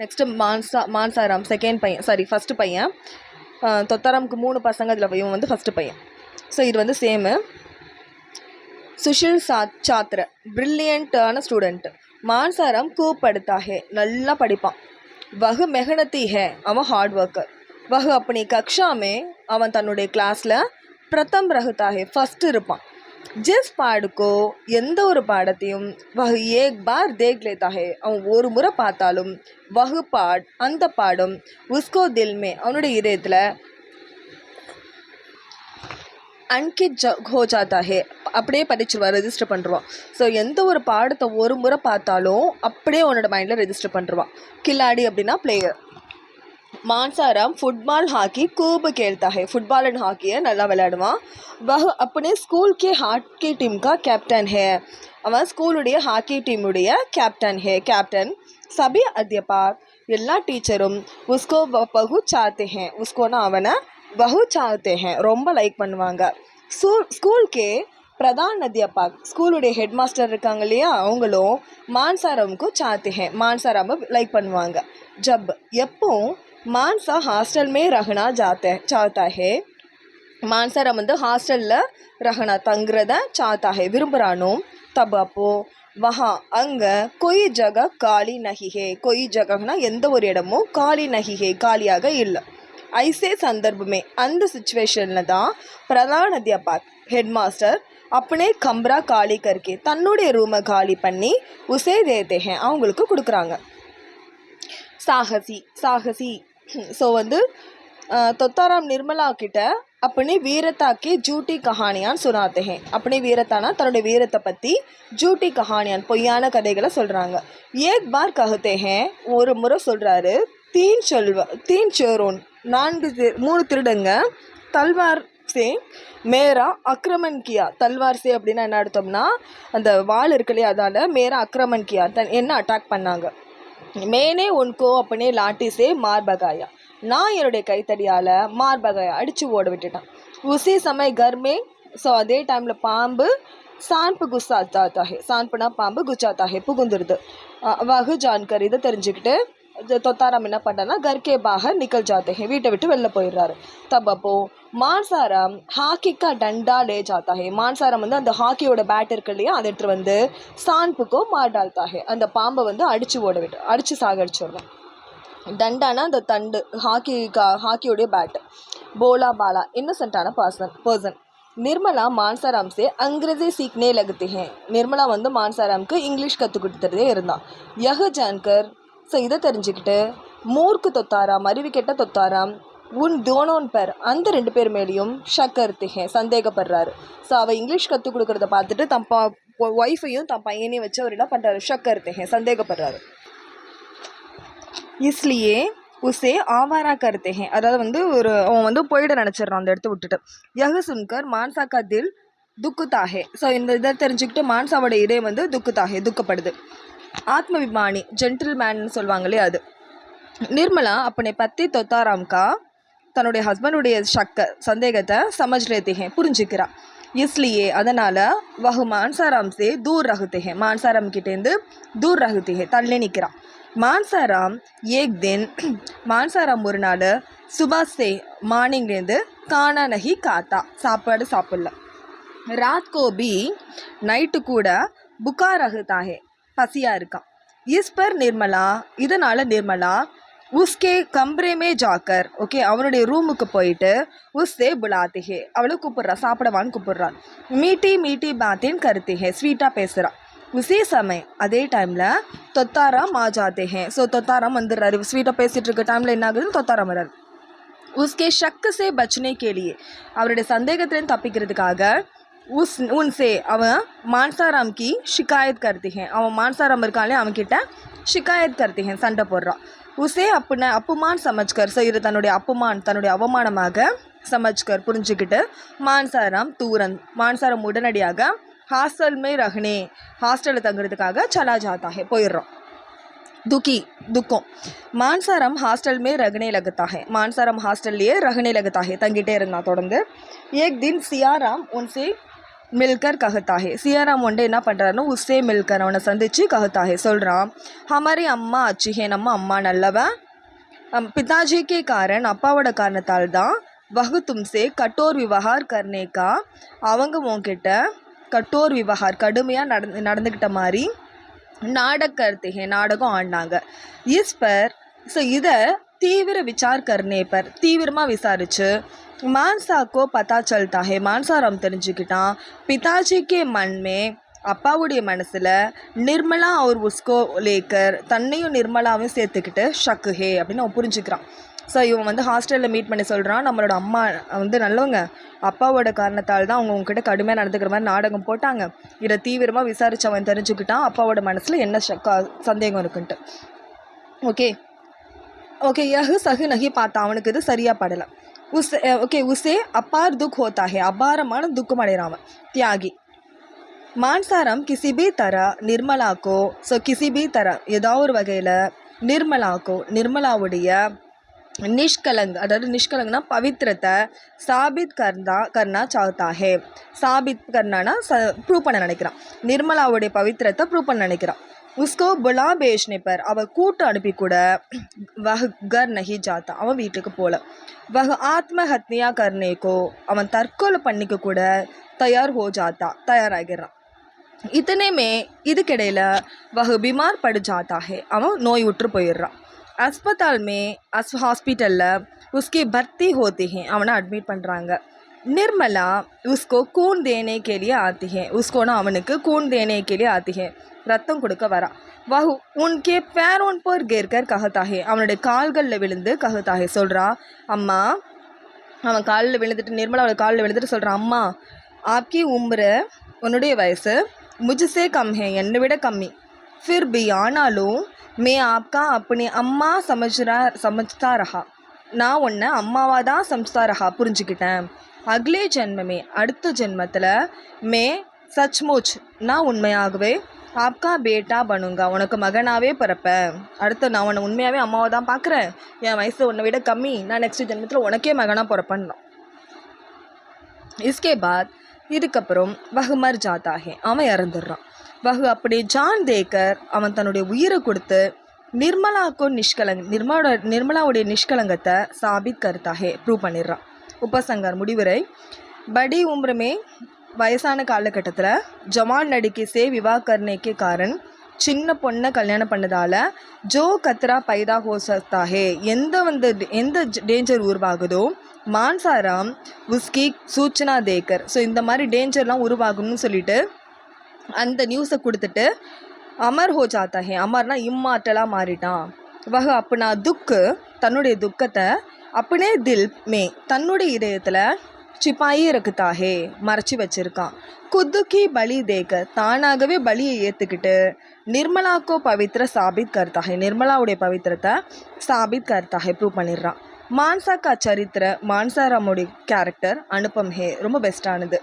Next மான்சாராம் second பையன், sorry first பையன். தொத்தாராமுக்கு 3 பசங்க, அதில் இவன் வந்து ஃபஸ்ட்டு பையன். ஸோ இது வந்து சேமு. சுஷில் சாத்ர பிரில்லியண்ட்டான ஸ்டூடெண்ட்டு. மான்சாராம் கூப் படுத்தா ஹே, நல்லா படிப்பான். வஹு மெஹனத்தி ஹே, அவன் ஹார்ட் ஒர்க்கர். வஹு அப்படி கக்ஷாமே, அவன் தன்னுடைய கிளாஸில் பிரதம் ரஹுதா ஹே, ஃபஸ்ட்டு இருப்பான். ஜிஸ் பாடுக்கோ, எந்த ஒரு பாடத்தையும் வஹு ஏக் பார் தேக் லேத்தா ஹே, அவன் ஒரு முறை பார்த்தாலும் வஹு பாட், அந்த பாடம் உஸ்கோ தில்மே, அவனுடைய இதயத்தில் அன்கிட் ஹோ ஜாத்தா ஹே, அப்படியே படிச்சுருவான், ரெஜிஸ்டர் பண்ணுறான். ஸோ எந்த ஒரு பாடத்தை ஒரு முறை பார்த்தாலும் அப்படியே அவனோட மைண்டில் ரெஜிஸ்டர் பண்ணுறான். கில்லாடி அப்படின்னா player. மான்சாராம் football hockey Koop கேள்தா hey, football and ஹாக்கியை நல்லா விளையாடுவான். வஹ் अपने स्कूल के ஹாக்கி டீம் கா கேப்டன் ஹே, அவன் ஸ்கூலுடைய ஹாக்கி டீமுடைய கேப்டன் ஹே, கேப்டன். சபி அத்தியாபக், எல்லா டீச்சரும் உஸ்கோ பஹு சாத்தே ஹே, உஸ்கோனா அவனை பஹு சாத்தே ஹே, ரொம்ப லைக் பண்ணுவாங்க. ஸ்கூல்கே பிரதான் அத்தியாபக், ஸ்கூலுடைய ஹெட் மாஸ்டர் இருக்காங்க இல்லையா, அவங்களும் மான்சாராமுக்கு சாத்தே ஹே, மான்சாராமை லைக் பண்ணுவாங்க. ஜப், எப்போ மான்சா ஹாஸ்டல் மே ரஹனா சாத்தா ஹே, மான்சாராம் வந்து ஹாஸ்டலில் ரஹனா தங்குறத சாத்தா ஹே விரும்புகிறானோ, தப் அப்போ வஹா அங்கே கொய் ஜகா காலி நஹிஹே, கொய் ஜகனா எந்த ஒரு இடமும் காலி நஹிஹே காலியாக இல்லை. ஐசே சந்தர்ப்பமே, அந்த சுச்சுவேஷனில் தான் பிரதான் அத்தியாபக் ஹெட் மாஸ்டர் அப்பனே கம்ரா காலி கர்க்கே, தன்னுடைய ரூமை காலி பண்ணி உசே தேத்தே ஹே, அவங்களுக்கு கொடுக்குறாங்க. சாகசி. ஸோ வந்து தொத்தாராம் நிர்மலா கிட்ட அப்பனே வீரத்தாக்கி ஜூட்டி கஹானியான் சுனாத்தே ஹே, அப்பனே வீரத்தானா தன்னுடைய வீரத்தை பற்றி ஜூட்டி கஹானியான் பொய்யான கதைகளை சொல்கிறாங்க. ஏக் பார் கஹத்தே ஹே, ஒரு முறை சொல்கிறாரு, தீன் சோரோன் 3 திருடங்க தல்வார் சே மேரா அக்ரமன் கியா, தல்வார் சே அப்படின்னா என்ன அர்த்தம்னா அந்த வாள் இருக்கு இல்லையா, அதால் மேரா அக்ரமன் கியா, என்ன அட்டாக் பண்ணாங்க. மேனே உன்கோ அப்பனே லாட்டி சே மார் பகாயா, நான் என்னுடைய கைத்தடியால் மார் பகாயா அடித்து ஓட விட்டுட்டான். உசி சமய கர்மே, ஸோ அதே டைமில் பாம்பு சான்பு குஸ்ஸா ஜாத்தா ஹே, சான்புனா பாம்பு, குச்சாத்தா ஹே புகுந்துருது. வகு ஜான்கர், இதை தெரிஞ்சுக்கிட்டு தொத்தாராம் என்ன பண்ணான்னா கர்கே பாகர் நிக்கல் ஜாத்தே ஹே, வீட்டை விட்டு வெளில போயிடுறாரு. தப் அப்போ மான்சாராம் ஹாக்கிக்கா டண்டா லே ஜாத்தா ஹே, மான்சாராம் வந்து அந்த ஹாக்கியோட பேட் இருக்கு இல்லையா, அதை எடுத்துகிட்டு வந்து சான்புக்கோ மார் டால்தா ஹே, அந்த பாம்பை வந்து அடித்து சாகடிச்சிடலாம். டண்டானா அந்த தண்டு, ஹாக்கியோடைய பேட்டு. போலா பாலா, இன்னசென்ட்டான பர்சன். நிர்மலா மான்சாராம் சே அங்கிரேஜி சீக்னே லகத்தே ஹே, நிர்மலா வந்து மான்சாராமுக்கு இங்கிலீஷ் கற்றுக் கொடுத்துட்டதே இருந்தான். யஹ் ஜான்கர், ஸோ இதை தெரிஞ்சுக்கிட்டு மூர்க்கு தொத்தாராம், அறிவு கெட்ட தொத்தாராம் உன் தோனோன் பேர், அந்த 2 பேர் மேலேயும் ஷக்கர்த்தே ஹே, சந்தேகப்படுறாரு. ஸோ அவள் இங்கிலீஷ் கற்றுக் கொடுக்குறத பார்த்துட்டு தன் ஒய்ஃபையும் தன் பையனையும் வச்சு அவர் என்ன பண்ணுறாரு, ஷக்கர்த்தே ஹே, சந்தேகப்படுறாரு. இஸ்லியே உசே ஆவாரா கருத்தே ஹே, அதாவது வந்து அவன் வந்து போயிட நினச்சிட்றான் அந்த இடத்த விட்டுட்டு. யஹ் சுன்கர் மான்சா கா தில் துக்குதாஹே, ஸோ இந்த இதை தெரிஞ்சுக்கிட்டு மான்சாவோட இதயம் வந்து துக்குதாஹே, துக்கப்படுது. ஆத்மவிமானி, ஜென்டில்மேன் சொல்லுவாங்களே அது. நிர்மலா அப்பனை பற்றி தொத்தாராம் கா, தன்னுடைய ஹஸ்பண்டுடைய சந்தேகத்தை சமஜ் லேத்தே ஹே, புரிஞ்சுக்கிறா. இஸ்லியே அதனால் வஹு மான்சாராம் சே தூர் ரஹுத்தே ஹே, மான்சாராம் கிட்டேருந்து தூர் ரஹுத்தே ஹே, தள்ளி நிற்கிறான். மான்சாராம் ஏக் தின், மான்சாராம் ஒரு நாள் சுபாஷே மார்னிங்லேருந்து கானா நஹி காத்தா, சாப்பாடு சாப்பிடல. ராத் கோபி, நைட்டு கூட புகார் ரஹுதாஹே, பசியாக இருக்கான். இஸ் பர் நிர்மலா, இதனால் நிர்மலா உஸ்கே கம்ரேமே ஜாக்கர், ஓகே அவனுடைய ரூமுக்கு போயிட்டு உஸ்ஸே புலாத்தே ஹே, அவளை கூப்பிட்றான், சாப்பிடவான்னு கூப்பிட்றான். மீட்டி பாத்தேன் கருத்தே ஹே, ஸ்வீட்டாக பேசுகிறான். உசி சமயம் அதே டைமில் தொத்தாராம் ஆஜாத்தே ஹே, ஸோ தொத்தாராம் வந்துடுறாரு. ஸ்வீட்டாக பேசிகிட்டு இருக்க டைமில் என்ன ஆகுதுன்னு தொத்தாராம் வர்றாரு. உஸ்கே ஷக்கு சே பச்னே கேலியே, அவருடைய சந்தேகத்திலேருந்து தப்பிக்கிறதுக்காக உன்சே அவன் மான்சாராம் கி ஷிகாயத் கர்த்தி ஹே, அவன் மான்சாராம் இருக்கானே அவன்கிட்ட ஷிகாயத் கர்த்தி ஹே, சண்டை போடுறான். உசே அப்புமான் சமஜ்கர், ஸோ இது தன்னுடைய அவமானமாக சமஜ்கர் புரிஞ்சுக்கிட்டு மான்சாராம் மான்சாராம் உடனடியாக ஹாஸ்டல் மே ரஹ்னே, ஹாஸ்டலில் தங்குறதுக்காக சலா ஜாத்தா ஹே, போயிடுறோம். துக்கம். மான்சாராம் ஹாஸ்டல் மே ரகனே லகத்தா ஹே, மான்சாராம் ஹாஸ்டல்லையே ரகனே லகத்தா ஹே, தங்கிட்டே இருந்தான் தொடர்ந்து. ஏக் தின் சியாராம் உன்சே மில்கர் கஹத்தாஹே. சியாராம் ஒன்டே என்ன பண்ணுறாருன்னா உஸ்ஸே மில்கர் அவனை சந்தித்து கஹத்தாஹே சொல்கிறான், ஹமாரி அம்மா அச்சிஹே நம்ம அம்மா நல்லவன், பிதாஜி கே காரன் அப்பாவோட காரணத்தால் தான், வஹு தும்சே கட்டோர் விவகார் கர்னேக்கா அவங்க உன்கிட்ட கட்டோர் விவகார் கடுமையாக நடந்துக்கிட்ட மாதிரி நாடக் கர்த்தே நாடகம் ஆடினாங்க. இஸ் பர் ஸோ இதை தீவிர விசார் கர்னே பர் தீவிரமாக விசாரிச்சு மான்சாக்கோ பத்தா சல்தா ஹே மான்சாராம் தெரிஞ்சுக்கிட்டான், பிதாஜி கே மன்மே அப்பாவுடைய மனசில் நிர்மலா அவர் உஸ்கோ லேக்கர் தன்னையும் நிர்மலாவையும் சேர்த்துக்கிட்டு ஷக்கு ஹே அப்படின்னு அவன் புரிஞ்சுக்கிறான். ஸோ இவன் வந்து ஹாஸ்டலில் மீட் பண்ணி சொல்கிறான், நம்மளோட அம்மா வந்து நல்லவங்க, அப்பாவோட காரணத்தால் தான் அவங்க உங்ககிட்ட கடுமையாக நடந்துக்கிற மாதிரி நாடகம் போட்டாங்க. இதை தீவிரமாக விசாரித்து அவன் தெரிஞ்சுக்கிட்டான் அப்பாவோட மனசில் என்ன சந்தேகம் இருக்குன்ட்டு. ஓகே ஓகே யஹ் சஹு நகி பார்த்தா அவனுக்கு இது சரியாக படலை. ஓகே உசே அப்பார் துக் ஹோத்தா ஹே அபாரமான துக்கம் அடைகிறான் அவன் தியாகி. மான்சாரம் கிசி பி தர நிர்மலாக்கோ ஸோ கிசி பி தர ஏதாவது ஒரு வகையில் நிர்மலாக்கோ நிர்மலாவுடைய நிஷ்கலங் அதாவது நிஷ்கலங்னா பவித்திரத்தை சாபித் கர்னா சாத்தா ஹே. சாபித் கர்னானா ப்ரூவ் பண்ண நினைக்கிறான், நிர்மலாவுடைய பவித்திரத்தை ப்ரூவ் பண்ண நினைக்கிறான். உஸ்கோ புலா பேஷ்னே பர் அவள் கூட்டு அனுப்பி கூட வஹ் கர் நஹி ஜாத்தா அவன் வீட்டுக்கு போகல. வஹ் ஆத்மஹத்யா கர்னேக்கோ அவன் தற்கொலை பண்ணிக்க கூட தயாராகிறான். இத்தனையுமே இதுக்கிடையில் வஹ் பிமார் படு ஜாத்தா ஹே அவன் நோய் உற்று போயிடுறான். अस्पताल में हॉस्पिटलिல் उसकी भर्ती होती हैं அவனை அட்மிட் பண்ணுறாங்க. निर्मला उसको खून देने के लिए आती है उसकोना அவனுக்கு खून देने के लिए आती है ரத்தம் கொடுக்க வரா. வஹு உன்கே பேரோன் पर गिर कर कहता है அவனுடைய கால்களில் விழுந்து कहता है சொல்கிறா, அம்மா அவன் காலில் விழுந்துட்டு நிர்மலாவோட காலில் விழுந்துட்டு சொல்கிறான், அம்மா ஆப்கி உம்ர உன்னுடைய வயசு முஜ்சே கம் ஹே என்னை விட கம்மி, ஃபிர் பி ஆனாலும் மே ஆப்கா அப்படி அம்மா சமஜ்தா ரஹா நான் உன்னை அம்மாவாக தான் சமஜ்தா ரஹா புரிஞ்சுக்கிட்டேன். அக்லே ஜென்மமே அடுத்த ஜென்மத்தில் மே சச்முச் நான் உண்மையாகவே ஆப்கா பேட்டா பண்ணுங்க உனக்கு மகனாகவே பிறப்பேன். அடுத்து நான் உன்னை உண்மையாகவே அம்மாவை தான் பார்க்குறேன், என் வயசு உன்னை விட கம்மி, நான் நெக்ஸ்ட் ஜென்மத்தில் உனக்கே மகனாக பிறப்பேன்னா. இஸ்கே பாத் இதுக்கப்புறம் வஹ் மர் ஜாத்தா ஹே அவன் இறந்துடுறான். வஹு அப்படி ஜான் தேக்கர் அவன் தன்னுடைய உயிரை கொடுத்து நிர்மலாக்கும் நிர்மலாவுடைய நிஷ்கலங்கத்தை சாபித் கர்த்தாஹே ப்ரூவ் பண்ணிடுறான். உபசங்கர் முடிவுரை. படி உம்ரமே வயசான காலகட்டத்தில் ஜமான் நடிக்கை சே விவா கர்னேக்கே காரன் சின்ன பொண்ணை கல்யாணம் பண்ணதால் ஜோ கத்ரா பைதா ஹோ சக்தாஹே எந்த டேஞ்சர் உருவாகுதோ மான்சாராம் உஸ்கி சூச்சனா தேக்கர் ஸோ இந்த மாதிரி டேஞ்சர்லாம் உருவாகணும்னு சொல்லிட்டு அந்த நியூஸை கொடுத்துட்டு அமர் ஹோ ஜாத்தா ஹே அமர்னா இம்மார்ட்டலாக மாறிட்டான். வஹ் அப்பனா துக்கு தன்னுடைய துக்கத்தை அப்பனே தில் மே தன்னுடைய இதயத்தில் சிப்பாயி ரக்குத்தாஹே மறைச்சி வச்சிருக்கான். குத்துக்கி பலி தேக்க தானாகவே பலியை ஏற்றுக்கிட்டு நிர்மலாக்கோ பவித்திர சாபித் கர்த்தாஹே நிர்மலாவுடைய பவித்திரத்தை சாபித் கர்த்தாஹே ப்ரூவ் பண்ணிடுறான். மான்சா கா சரித்திர மான்சாராமுடைய கேரக்டர் அனுபம் ஹே ரொம்ப பெஸ்ட்டானது.